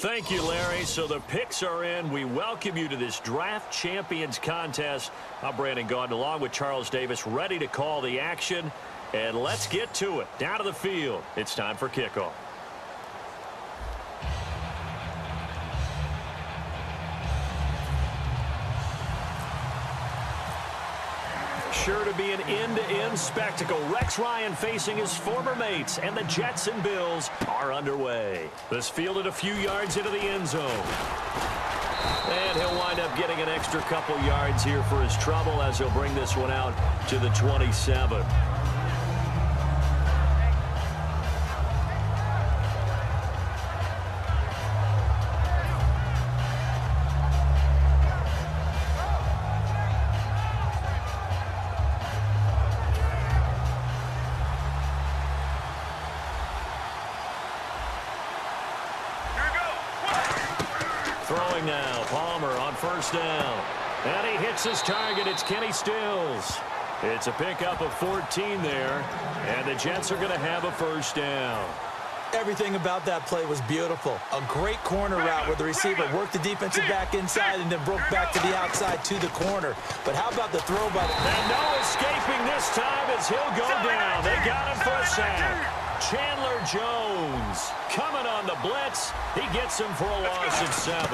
Thank you, Larry. So the picks are in. We welcome you to this Draft Champions contest. I'm Brandon Gaudin along with Charles Davis, ready to call the action. And let's get to it. Down to the field. It's time for kickoff. Sure to be an end-to-end spectacle. Rex Ryan facing his former mates, and the Jets and Bills are underway. This fielded a few yards into the end zone. And he'll wind up getting an extra couple yards here for his trouble as he'll bring this one out to the 27. Throwing now, Palmer on first down. And he hits his target. It's Kenny Stills. It's a pickup of 14 there. And the Jets are going to have a first down. Everything about that play was beautiful. A great corner route where the receiver worked the defensive back inside and then broke back to the outside to the corner. But how about the throw by the... And no escaping this time as he'll go down. They got him for a sack. Chandler Jones coming on the blitz. He gets him for a loss of 7.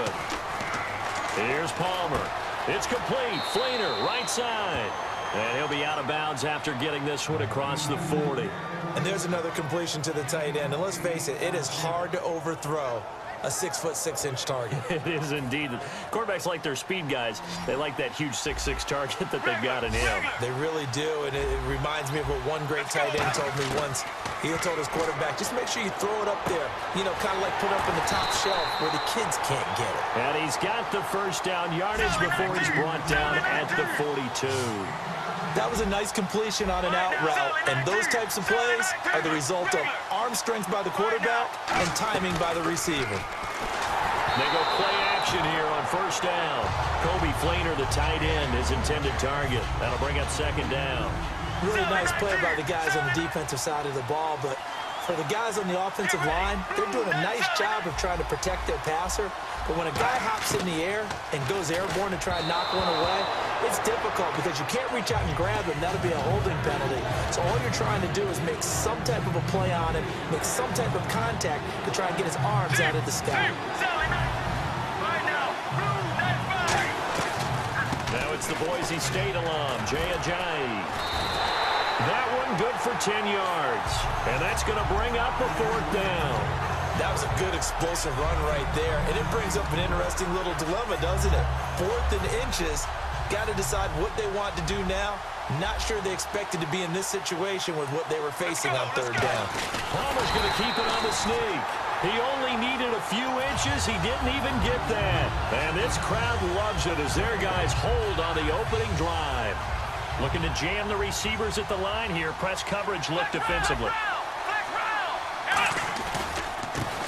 Here's Palmer. It's complete. Fleener, right side. And he'll be out of bounds after getting this one across the 40. And there's another completion to the tight end. And let's face it, it is hard to overthrow a 6'6" target. It is indeed. Quarterbacks like their speed guys. They like that huge 6'6" target that they've got in him. They really do, and it reminds me of what one great tight end told me once. He told his quarterback, just make sure you throw it up there. You know, kind of like put it up in the top shelf where the kids can't get it. And he's got the first down yardage before he's brought down at the 42. That was a nice completion on an out route, and those types of plays are the result of arm strength by the quarterback and timing by the receiver. They go play action here on first down. Kobe Fleener, the tight end, his intended target. That'll bring up second down. Really nice play by the guys on the defensive side of the ball, but for the guys on the offensive line, they're doing a nice job of trying to protect their passer. But when a guy hops in the air and goes airborne to try and knock one away, it's difficult because you can't reach out and grab him. That'll be a holding penalty. So all you're trying to do is make some type of a play on him, make some type of contact to try and get his arms out of the sky. Now it's the Boise State alum, Jay Ajayi. That one good for 10 yards. And that's going to bring up a fourth down. That was a good explosive run right there. And it brings up an interesting little dilemma, doesn't it? 4th and inches. Got to decide what they want to do now. Not sure they expected to be in this situation with what they were facing on 3rd down. Palmer's going to keep it on the sneak. He only needed a few inches. He didn't even get that. And this crowd loves it as their guys hold on the opening drive. Looking to jam the receivers at the line here. Press coverage look defensively.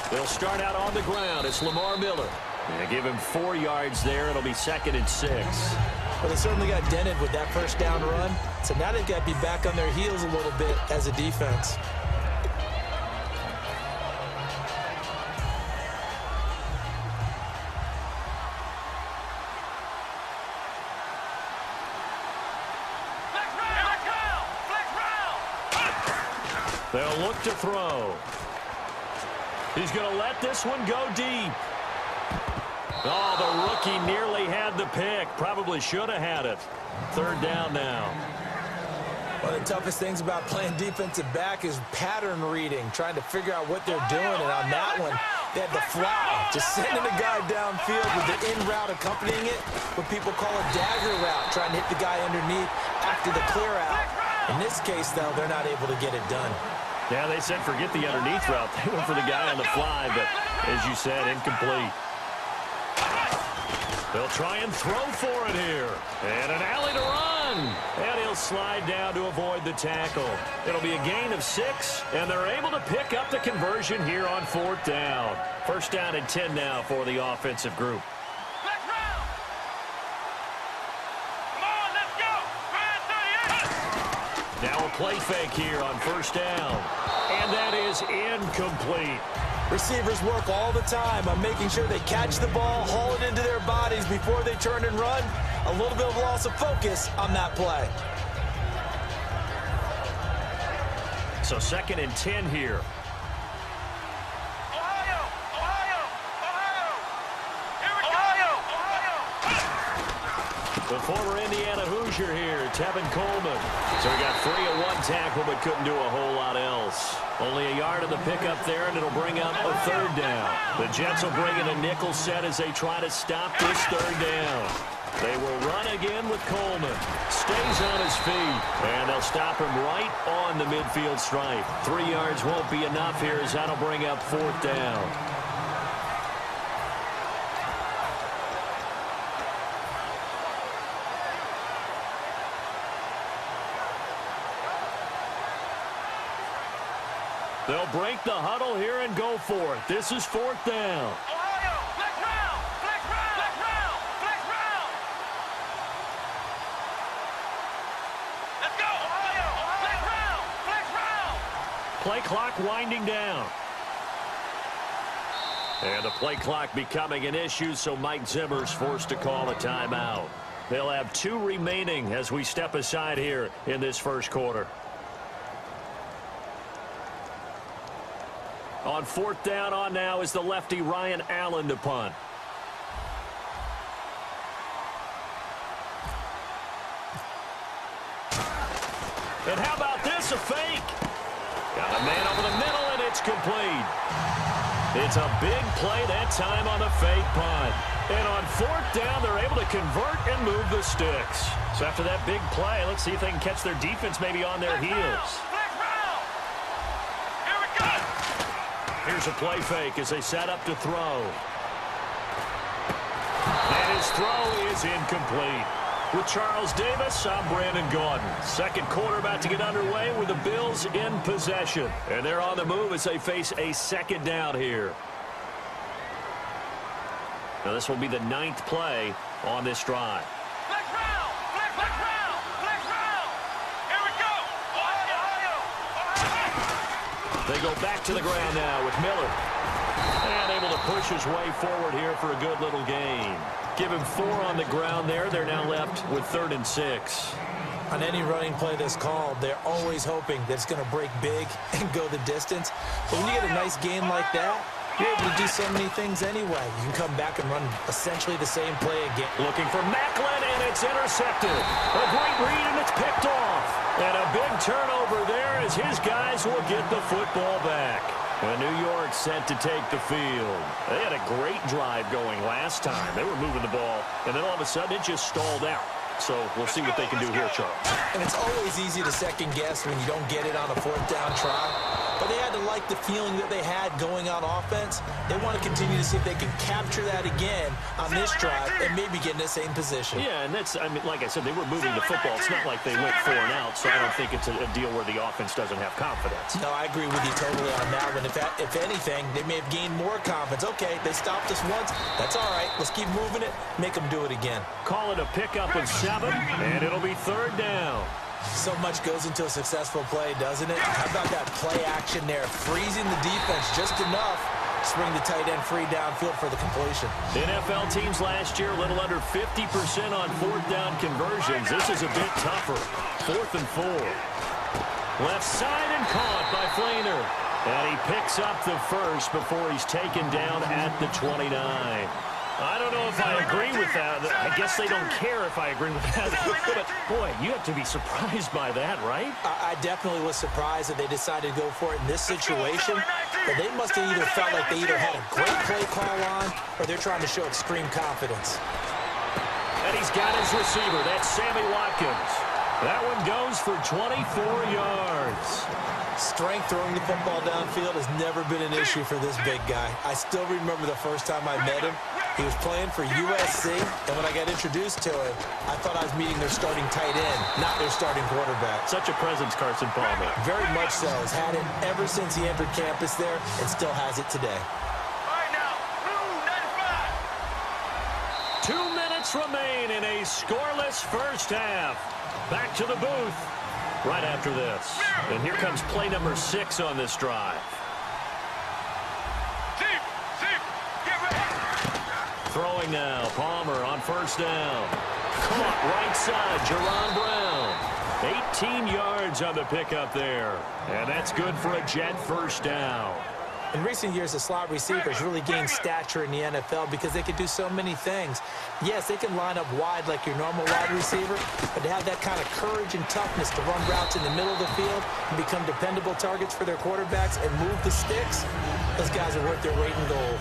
They'll start out on the ground. It's Lamar Miller. They give him 4 yards there. It'll be 2nd and 6. Well, they certainly got dented with that first down run. So now they've got to be back on their heels a little bit as a defense. They'll look to throw. He's going to let this one go deep. Oh, the rookie nearly had the pick. Probably should have had it. 3rd down now. One of the toughest things about playing defensive back is pattern reading, trying to figure out what they're doing. And on that one, they had the fly, just sending the guy downfield with the in route accompanying it, what people call a dagger route, trying to hit the guy underneath after the clear out. In this case, though, they're not able to get it done. Yeah, they said forget the underneath route. They went for the guy on the fly, but as you said, incomplete. They'll try and throw for it here. And an alley to run. And he'll slide down to avoid the tackle. It'll be a gain of 6, and they're able to pick up the conversion here on 4th down. First down and 10 now for the offensive group. Now a play fake here on first down. And that is incomplete. Receivers work all the time on making sure they catch the ball, haul it into their bodies before they turn and run. A little bit of loss of focus on that play. So 2nd and 10 here. The former Indiana Hoosier here, Tevin Coleman. So he got free of one tackle but couldn't do a whole lot else. Only a yard of the pickup there, and it'll bring up a 3rd down. The Jets will bring in a nickel set as they try to stop this 3rd down. They will run again with Coleman. Stays on his feet, and they'll stop him right on the midfield stripe. 3 yards won't be enough here as that'll bring up 4th down. They'll break the huddle here and go for it. This is 4th down. Play clock winding down. And the play clock becoming an issue, so Mike Zimmer's forced to call a timeout. They'll have 2 remaining as we step aside here in this first quarter. On 4th down on now is the lefty Ryan Allen to punt. And how about this, a fake? Got a man over the middle, and it's complete. It's a big play that time on the fake punt. And on 4th down, they're able to convert and move the sticks. So after that big play, let's see if they can catch their defense maybe on their heels. Here's a play fake as they set up to throw. And his throw is incomplete. With Charles Davis, I'm Brandon Gaudin. Second quarter about to get underway with the Bills in possession. And they're on the move as they face a 2nd down here. Now this will be the 9th play on this drive. They go back to the ground now with Miller. And able to push his way forward here for a good little gain. Give him 4 on the ground there. They're now left with 3rd and 6. On any running play that's called, they're always hoping that it's going to break big and go the distance. But when you get a nice gain like that, you're able to do so many things anyway. You can come back and run essentially the same play again. Looking for Macklin, and it's intercepted. A great read, and it's picked off. And a big turnover there as his guys will get the football back. And New York set to take the field. They had a great drive going last time. They were moving the ball, and then all of a sudden it just stalled out. So we'll see what they can do here, Charles. And it's always easy to second guess when you don't get it on a 4th down try. But they had to like the feeling that they had going on offense. They want to continue to see if they can capture that again on this drive and maybe get in the same position. Yeah, and that's, I mean, like I said, they were moving the football. It's not like they went 4 and out, so I don't think it's a deal where the offense doesn't have confidence. No, I agree with you totally on that one. If anything, they may have gained more confidence. Okay, they stopped us once. That's all right. Let's keep moving it. Make them do it again. Call it a pickup of 7, and it'll be 3rd down. So much goes into a successful play, doesn't it? How about that play action there? Freezing the defense just enough to bring the tight end free downfield for the completion. NFL teams last year, a little under 50% on 4th down conversions. This is a bit tougher. 4th and 4. Left side and caught by Fleener. And he picks up the first before he's taken down at the 29. I don't know if I agree with that. I guess they don't care if I agree with that. But, boy, you have to be surprised by that, right? I definitely was surprised that they decided to go for it in this situation. But they must have either felt like they either had a great play call on or they're trying to show extreme confidence. And he's got his receiver. That's Sammy Watkins. That one goes for 24 yards. Strength throwing the football downfield has never been an issue for this big guy. I still remember the first time I met him. He was playing for USC, and when I got introduced to him, I thought I was meeting their starting tight end, not their starting quarterback. Such a presence, Carson Palmer. Very much so. Has had it ever since he entered campus there and still has it today. All right, now, blue 95. 2 minutes remain in a scoreless first half. Back to the booth right after this. And here comes play number 6 on this drive. throwing now. Palmer on first down. Caught right side, Jerron Brown. 18 yards on the pickup there. And that's good for a Jet first down. In recent years, the slot receivers really gained stature in the NFL because they can do so many things. Yes, they can line up wide like your normal wide receiver, but to have that kind of courage and toughness to run routes in the middle of the field and become dependable targets for their quarterbacks and move the sticks, those guys are worth their weight in gold.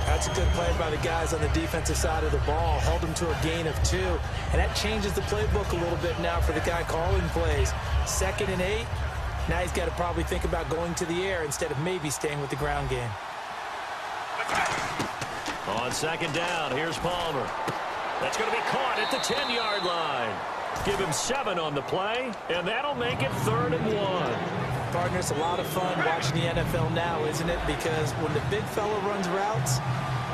That's a good play by the guys on the defensive side of the ball. Held them to a gain of 2, and that changes the playbook a little bit now for the guy calling plays. 2nd and 8. Now he's got to probably think about going to the air instead of maybe staying with the ground game. On 2nd down, here's Palmer. That's going to be caught at the 10-yard line. Give him 7 on the play, and that'll make it 3rd and 1. Partner, it's a lot of fun watching the NFL now, isn't it? Because when the big fella runs routes,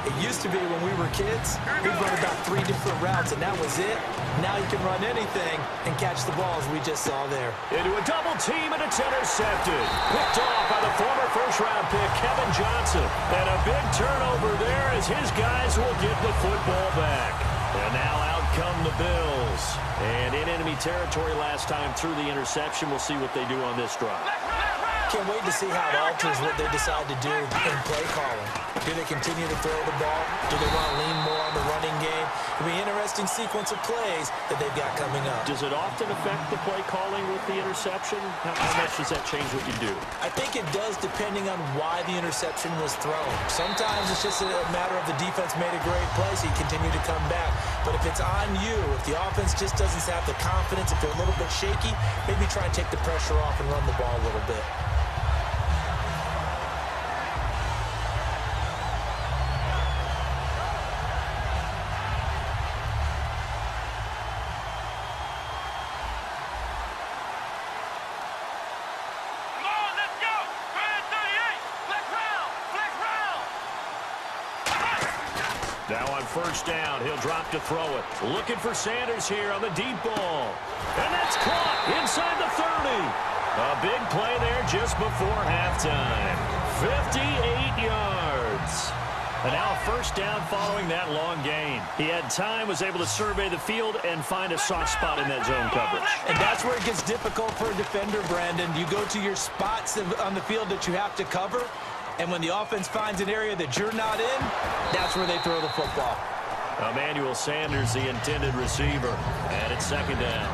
it used to be when we were kids, we'd run about 3 different routes, and that was it. Now you can run anything and catch the balls we just saw there. Into a double team, and it's intercepted. Picked off by the former first-round pick, Kevin Johnson. And a big turnover there as his guys will get the football back. And now out come the Bills. And in enemy territory last time through the interception. We'll see what they do on this drive. Can't wait to see how it alters what they decide to do in play calling. Do they continue to throw the ball? Do they want to lean more on the running game? It'll be an interesting sequence of plays that they've got coming up. Does it often affect the play calling with the interception? How much does that change what you do? I think it does depending on why the interception was thrown. Sometimes it's just a matter of the defense made a great play, so you continue to come back. But if it's on you, if the offense just doesn't have the confidence, if they're a little bit shaky, maybe try and take the pressure off and run the ball a little bit. Now on first down, he'll drop to throw it. Looking for Sanders here on the deep ball. And that's caught inside the 30. A big play there just before halftime. 58 yards. And now a first down following that long gain. He had time, was able to survey the field and find a soft spot in that zone coverage. And that's where it gets difficult for a defender, Brandon. You go to your spots on the field that you have to cover. And when the offense finds an area that you're not in, that's where they throw the football. Emmanuel Sanders, the intended receiver. And it's 2nd down.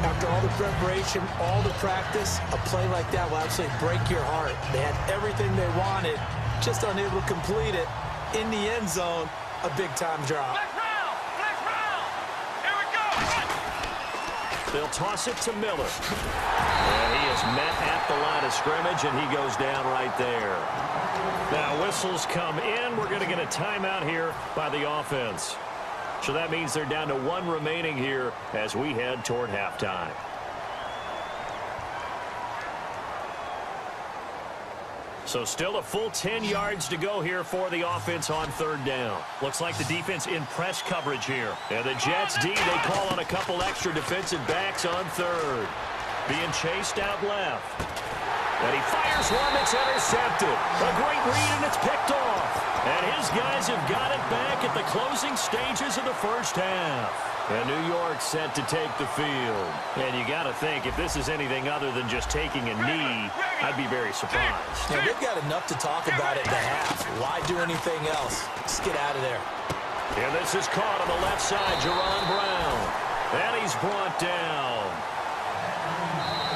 After all the preparation, all the practice, a play like that will absolutely break your heart. They had everything they wanted, just unable to complete it. In the end zone, a big-time drop. Flex round. Here we go. They'll toss it to Miller. And he is met at the line of scrimmage, and he goes down right there. Now whistles come in. We're going to get a timeout here by the offense. So that means they're down to 1 remaining here as we head toward halftime. So still a full 10 yards to go here for the offense on 3rd down. Looks like the defense in press coverage here. And the Jets D, they call on a couple extra defensive backs on 3rd. Being chased out left. And he fires one that's intercepted. A great read, and it's picked off. And his guys have got it back at the closing stages of the first half. And New York set to take the field. And you got to think, if this is anything other than just taking a knee, I'd be very surprised. Yeah, they've got enough to talk about it in the half. Why do anything else? Just get out of there. And this is caught on the left side, Jerron Brown. And he's brought down.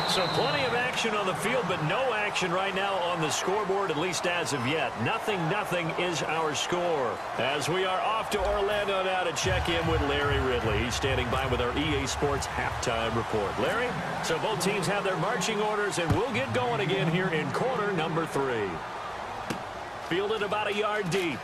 So plenty of action on the field, but no action right now on the scoreboard, at least as of yet. 0-0 is our score. As we are off to Orlando now to check in with Larry Ridley. He's standing by with our EA Sports halftime report. Larry, so both teams have their marching orders, and we'll get going again here in quarter number 3. Fielded about a yard deep.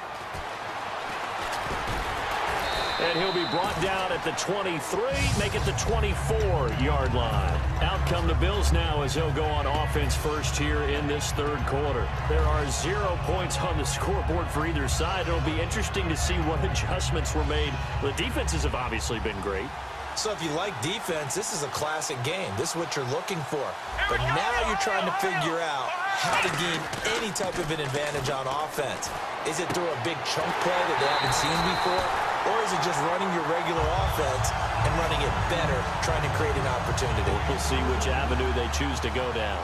And he'll be brought down at the 23, make it the 24-yard line. Out come the Bills now as he'll go on offense first here in this 3rd quarter. There are 0 points on the scoreboard for either side. It'll be interesting to see what adjustments were made. The defenses have obviously been great. So if you like defense, this is a classic game. This is what you're looking for. But now you're trying to figure out how to gain any type of an advantage on offense. Is it through a big chunk play that they haven't seen before? or is it just running your regular offense and running it better, trying to create an opportunity? We'll see which avenue they choose to go down.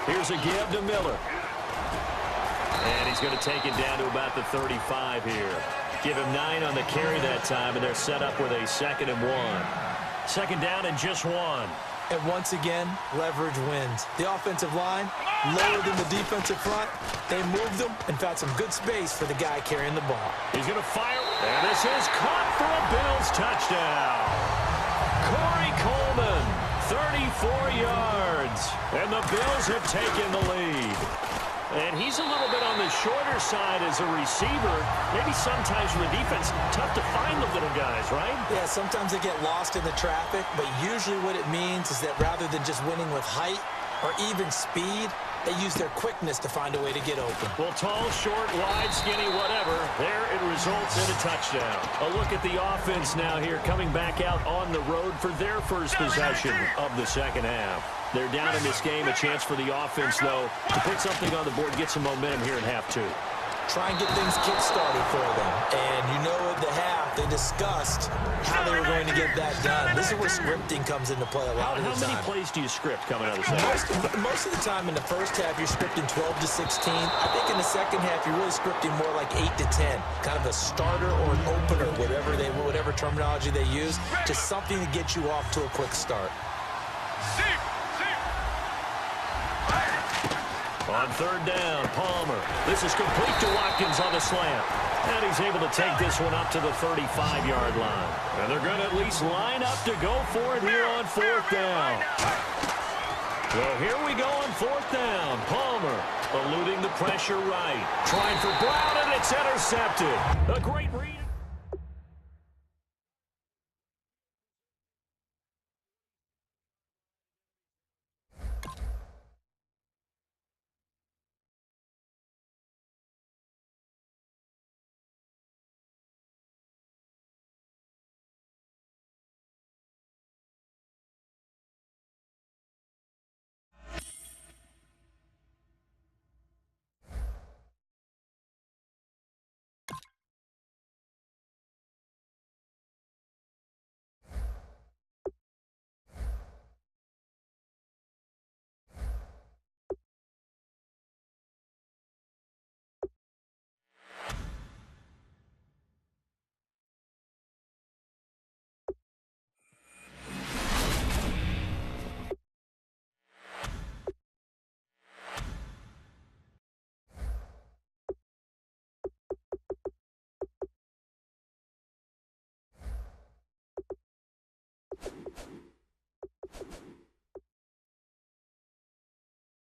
Here's a give to Miller. And he's going to take it down to about the 35 here. Give him 9 on the carry that time, and they're set up with a 2nd and 1. Second down and just 1. And once again, leverage wins. The offensive line, lower than the defensive front. They moved them and found some good space for the guy carrying the ball. He's going to fire. And this is caught for a Bills touchdown. Corey Coleman, 34 yards. And the Bills have taken the lead. And he's a little bit on the shorter side as a receiver. Maybe sometimes for the defense, tough to find the little guys, right? Yeah, sometimes they get lost in the traffic, but usually what it means is that rather than just winning with height or even speed, they use their quickness to find a way to get open. Well, tall, short, wide, skinny, whatever, there it results in a touchdown. A look at the offense now here, coming back out on the road for their first possession of the second half. They're down in this game. A chance for the offense, though, to put something on the board, get some momentum here in half 2. Try and get things kick-started for them. And you know at the half, they discussed how they were going to get that done. This is where scripting comes into play a lot of the time. How many plays do you script coming out of the second? Most of the time in the first half, you're scripting 12 to 16. I think in the second half, you're really scripting more like 8 to 10. Kind of a starter or an opener, whatever terminology they use. Just something to get you off to a quick start. On third down, Palmer. This is complete to Watkins on the slant. And he's able to take this one up to the 35-yard line. And they're going to at least line up to go for it here on 4th down. Well, here we go on 4th down. Palmer eluding the pressure right. Trying for Brown, and it's intercepted. A great read.